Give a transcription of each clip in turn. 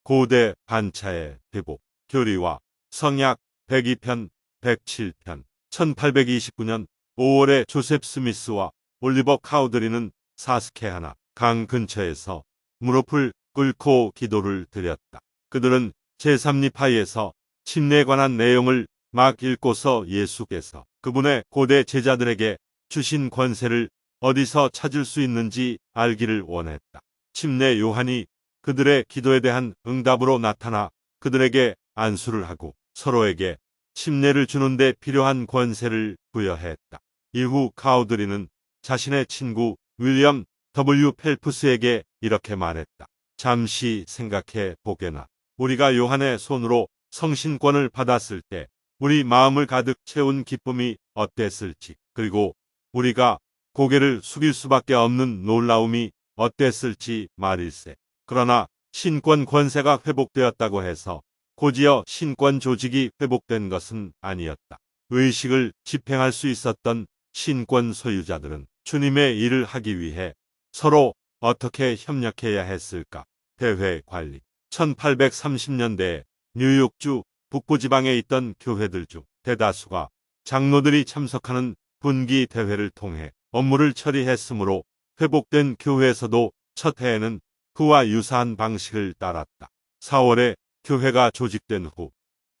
고대 반차의 회복, 교리와 성약 102편, 107편. 1829년 5월에 조셉 스미스와 올리버 카우드리는 사스케하나 강 근처에서 무릎을 꿇고 기도를 드렸다. 그들은 제3리파이에서 침례에 관한 내용을 막 읽고서 예수께서 그분의 고대 제자들에게 주신 권세를 어디서 찾을 수 있는지 알기를 원했다. 침례 요한이 그들의 기도에 대한 응답으로 나타나 그들에게 안수를 하고 서로에게 침례를 주는 데 필요한 권세를 부여했다. 이후 카우드리는 자신의 친구 윌리엄 W. 펠프스에게 이렇게 말했다. 잠시 생각해 보게나. 우리가 요한의 손으로 성신권을 받았을 때 우리 마음을 가득 채운 기쁨이 어땠을지, 그리고 우리가 고개를 숙일 수밖에 없는 놀라움이 어땠을지 말일세. 그러나 신권 권세가 회복되었다고 해서 곧이어 신권 조직이 회복된 것은 아니었다. 의식을 집행할 수 있었던 신권 소유자들은 주님의 일을 하기 위해 서로 어떻게 협력해야 했을까? 대회 관리. 1830년대 뉴욕주 북부지방에 있던 교회들 중 대다수가 장로들이 참석하는 분기 대회를 통해 업무를 처리했으므로 회복된 교회에서도 첫 해에는 그와 유사한 방식을 따랐다. 4월에 교회가 조직된 후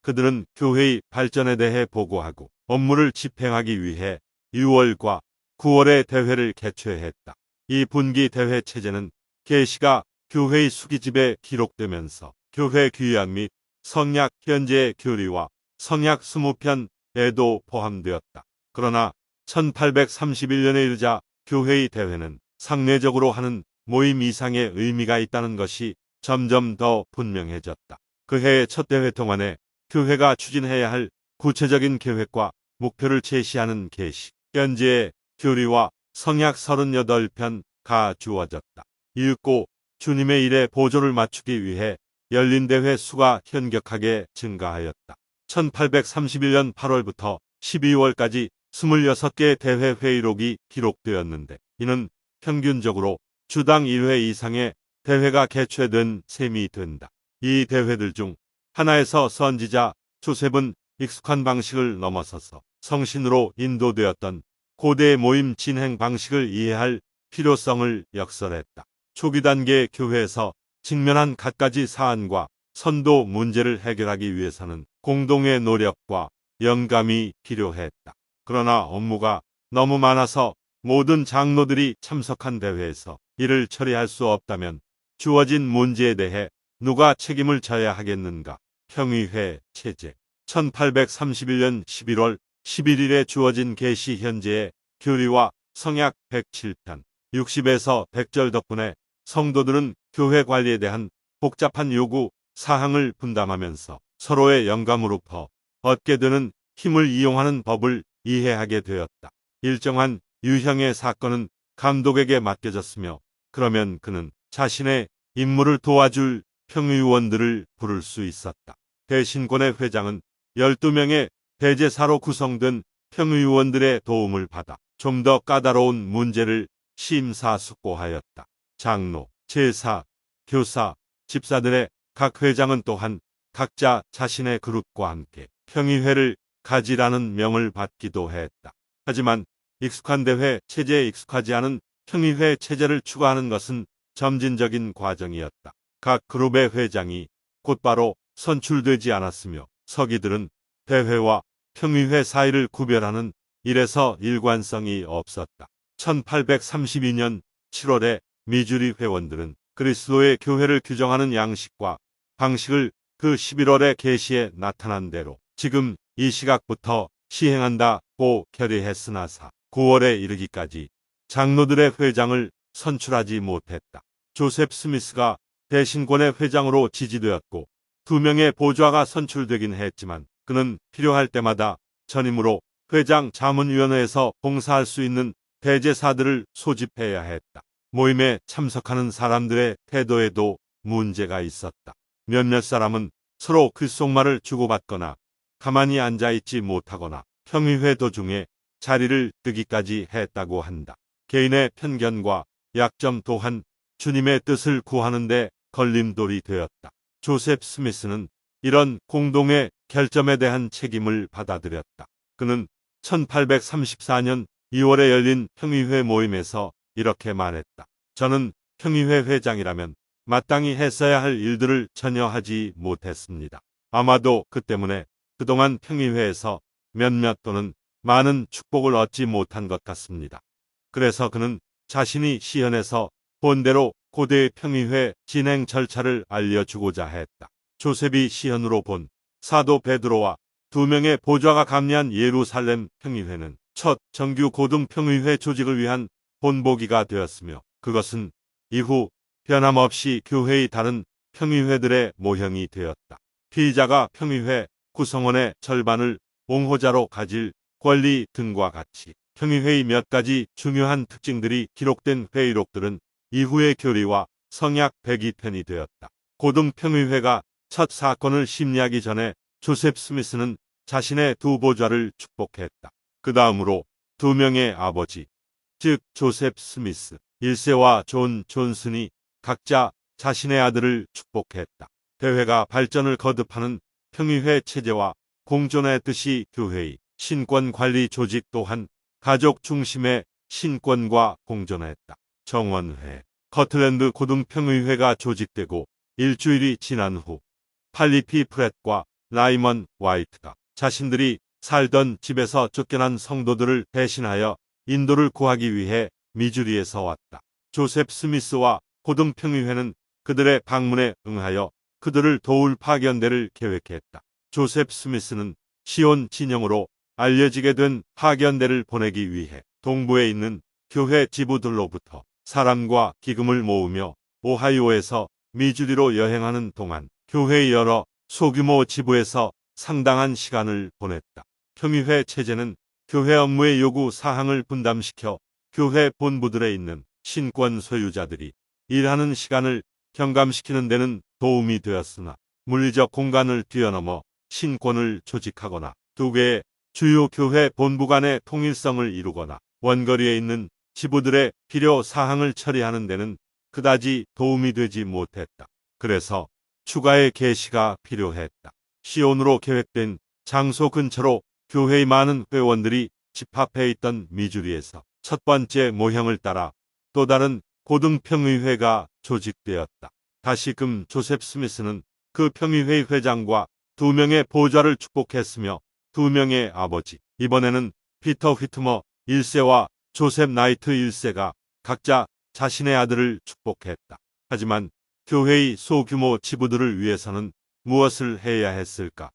그들은 교회의 발전에 대해 보고하고 업무를 집행하기 위해 6월과 9월에 대회를 개최했다. 이 분기 대회 체제는 계시가 교회의 수기집에 기록되면서 교회 규약 및 성약 현재의 교리와 성약 20편에도 포함되었다. 그러나 1831년에 이르자 교회의 대회는 상례적으로 하는 모임 이상의 의미가 있다는 것이 점점 더 분명해졌다. 그 해의 첫 대회 동안에 교회가 추진해야 할 구체적인 계획과 목표를 제시하는 계시, 현재의 교리와 성약 38편가 주어졌다. 읽고 주님의 일에 보조를 맞추기 위해 열린 대회 수가 현격하게 증가하였다. 1831년 8월부터 12월까지 26개의 대회 회의록이 기록되었는데 이는 평균적으로 주당 1회 이상의 대회가 개최된 셈이 된다. 이 대회들 중 하나에서 선지자 조셉은 익숙한 방식을 넘어서서 성신으로 인도되었던 고대의 모임 진행 방식을 이해할 필요성을 역설했다. 초기 단계의 교회에서 직면한 갖가지 사안과 선도 문제를 해결하기 위해서는 공동의 노력과 영감이 필요했다. 그러나 업무가 너무 많아서 모든 장로들이 참석한 대회에서 이를 처리할 수 없다면 주어진 문제에 대해 누가 책임을 져야 하겠는가? 평의회 체제. 1831년 11월 11일에 주어진 계시 현재의 교리와 성약 107편, 60에서 100절 덕분에 성도들은 교회 관리에 대한 복잡한 요구 사항을 분담하면서 서로의 영감으로부터 얻게 되는 힘을 이용하는 법을 이해하게 되었다. 일정한 유형의 사건은 감독에게 맡겨졌으며 그러면 그는 자신의 임무를 도와줄 평의원들을 부를 수 있었다. 대신권의 회장은 12명의 대제사로 구성된 평의원들의 도움을 받아 좀 더 까다로운 문제를 심사숙고하였다. 장로, 제사, 교사, 집사들의 각 회장은 또한 각자 자신의 그룹과 함께 평의회를 가지라는 명을 받기도 했다. 하지만 익숙한 대회 체제에 익숙하지 않은 평의회 체제를 추구하는 것은 점진적인 과정이었다. 각 그룹의 회장이 곧바로 선출되지 않았으며 서기들은 대회와 평의회 사이를 구별하는 일에서 일관성이 없었다. 1832년 7월에 미주리 회원들은 그리스도의 교회를 규정하는 양식과 방식을 그 11월의 계시에 나타난 대로 지금 이 시각부터 시행한다고 결의했으나 9월에 이르기까지 장로들의 회장을 선출하지 못했다. 조셉 스미스가 대신권의 회장으로 지지되었고 2명의 보좌가 선출되긴 했지만 그는 필요할 때마다 전임으로 회장 자문위원회에서 봉사할 수 있는 대제사들을 소집해야 했다. 모임에 참석하는 사람들의 태도에도 문제가 있었다. 몇몇 사람은 서로 귓속말을 주고받거나 가만히 앉아있지 못하거나 평의회 도중에 자리를 뜨기까지 했다고 한다. 개인의 편견과 약점 또한 주님의 뜻을 구하는 데 걸림돌이 되었다. 조셉 스미스는 이런 공동의 결점에 대한 책임을 받아들였다. 그는 1834년 2월에 열린 평의회 모임에서 이렇게 말했다. 저는 평의회 회장이라면 마땅히 했어야 할 일들을 전혀 하지 못했습니다. 아마도 그 때문에 그동안 평의회에서 몇몇 또는 많은 축복을 얻지 못한 것 같습니다. 그래서 그는 자신이 시연해서 본대로 고대 평의회 진행 절차를 알려주고자 했다. 조셉이 시연으로 본 사도 베드로와 2명의 보좌가 감리한 예루살렘 평의회는 첫 정규 고등평의회 조직을 위한 본보기가 되었으며 그것은 이후 변함없이 교회의 다른 평의회들의 모형이 되었다. 피의자가 평의회 구성원의 절반을 옹호자로 가질 권리 등과 같이 평의회의 몇 가지 중요한 특징들이 기록된 회의록들은 이후의 교리와 성약 102편이 되었다. 고등평의회가 첫 사건을 심리하기 전에 조셉 스미스는 자신의 2보좌를 축복했다. 그 다음으로 2명의 아버지, 즉 조셉 스미스 1세와 존 존슨이 각자 자신의 아들을 축복했다. 대회가 발전을 거듭하는 평의회 체제와 공존의 뜻이 교회의 신권관리 조직 또한 가족 중심의 신권과 공존했다. 정원회, 커틀랜드 고등평의회가 조직되고 일주일이 지난 후 팔리피 프렛과 라이먼 와이트가 자신들이 살던 집에서 쫓겨난 성도들을 대신하여 인도를 구하기 위해 미주리에서 왔다. 조셉 스미스와 고등평의회는 그들의 방문에 응하여 그들을 도울 파견대를 계획했다. 조셉 스미스는 시온 진영으로 알려지게 된 파견대를 보내기 위해 동부에 있는 교회 지부들로부터 사람과 기금을 모으며 오하이오에서 미주리로 여행하는 동안 교회의 여러 소규모 지부에서 상당한 시간을 보냈다. 평의회 체제는 교회 업무의 요구 사항을 분담시켜 교회 본부들에 있는 신권 소유자들이 일하는 시간을 경감시키는 데는 도움이 되었으나 물리적 공간을 뛰어넘어 신권을 조직하거나 2개의 주요 교회 본부 간의 통일성을 이루거나 원거리에 있는 지부들의 필요 사항을 처리하는 데는 그다지 도움이 되지 못했다. 그래서 추가의 개시가 필요했다. 시온으로 계획된 장소 근처로 교회의 많은 회원들이 집합해 있던 미주리에서 첫 번째 모형을 따라 또 다른 고등평의회가 조직되었다. 다시금 조셉 스미스는 그 평의회 회장과 2명의 보좌를 축복했으며 2명의 아버지, 이번에는 피터 휘트머 1세와 조셉 나이트 1세가 각자 자신의 아들을 축복했다. 하지만 교회의 소규모 지부들을 위해서는 무엇을 해야 했을까?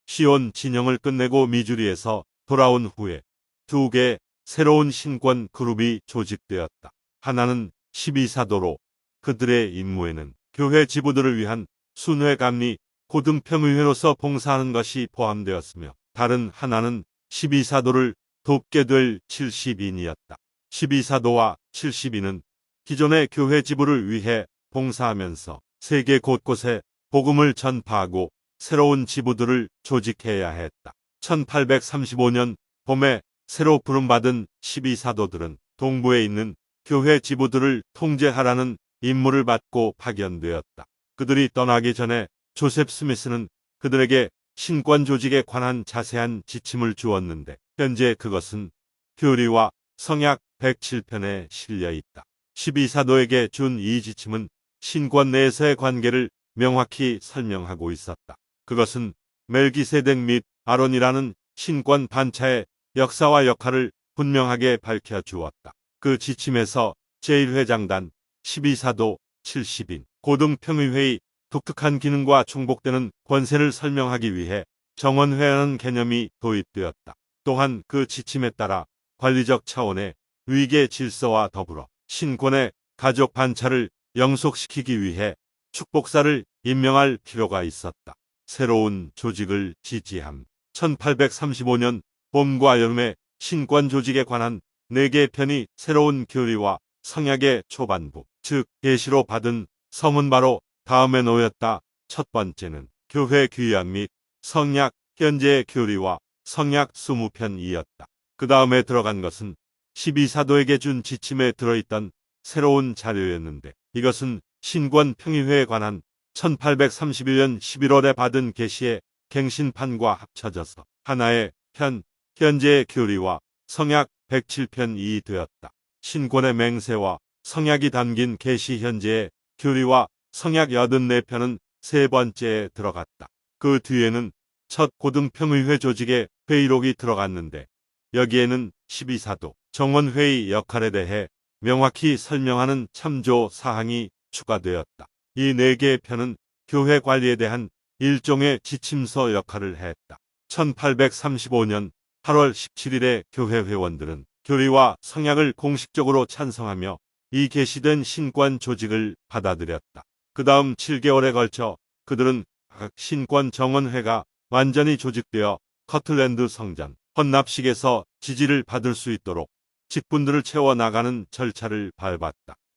시온 진영을 끝내고 미주리에서 돌아온 후에 2개의 새로운 신권 그룹이 조직되었다. 하나는 12사도로 그들의 임무에는 교회 지부들을 위한 순회감리 고등평의회로서 봉사하는 것이 포함되었으며 다른 하나는 12사도를 돕게 될 70인이었다. 12사도와 70인은 기존의 교회 지부를 위해 봉사하면서 세계 곳곳에 복음을 전파하고 새로운 지부들을 조직해야 했다. 1835년 봄에 새로 부름받은 12사도들은 동부에 있는 교회 지부들을 통제하라는 임무를 받고 파견되었다. 그들이 떠나기 전에 조셉 스미스는 그들에게 신권 조직에 관한 자세한 지침을 주었는데 현재 그것은 교리와 성약 107편에 실려 있다. 12사도에게 준 이 지침은 신권 내에서의 관계를 명확히 설명하고 있었다. 그것은 멜기세덱 및 아론이라는 신권 반차의 역사와 역할을 분명하게 밝혀주었다. 그 지침에서 제1회장단, 12사도, 70인, 고등평의회의 독특한 기능과 중복되는 권세를 설명하기 위해 정원회라는 개념이 도입되었다. 또한 그 지침에 따라 관리적 차원의 위계 질서와 더불어 신권의 가족 반차를 영속시키기 위해 축복사를 임명할 필요가 있었다. 새로운 조직을 지지함. 1835년 봄과 여름에 신권 조직에 관한 4개 편이 새로운 교리와 성약의 초반부, 즉 계시로 받은 서문 바로 다음에 놓였다. 첫 번째는 교회 규약 및 성약, 현재의 교리와 성약 20편이었다. 그 다음에 들어간 것은 12사도에게 준 지침에 들어있던 새로운 자료였는데 이것은 신권 평의회에 관한 1831년 11월에 받은 계시의 갱신판과 합쳐져서 하나의 편, 현재의 교리와 성약 107편이 되었다. 신권의 맹세와 성약이 담긴 계시 현재의 교리와 성약 84편은 세 번째에 들어갔다. 그 뒤에는 첫 고등평의회 조직의 회의록이 들어갔는데 여기에는 12사도 정원회의 역할에 대해 명확히 설명하는 참조 사항이 추가되었다. 이 네 개의 편은 교회 관리에 대한 일종의 지침서 역할을 했다. 1835년 8월 17일에 교회 회원들은 교리와 성약을 공식적으로 찬성하며 이 계시된 신권 조직을 받아들였다. 그 다음 7개월에 걸쳐 그들은 각 신권 정원회가 완전히 조직되어 커틀랜드 성전 헌납식에서 지지를 받을 수 있도록 직분들을 채워나가는 절차를 밟았다.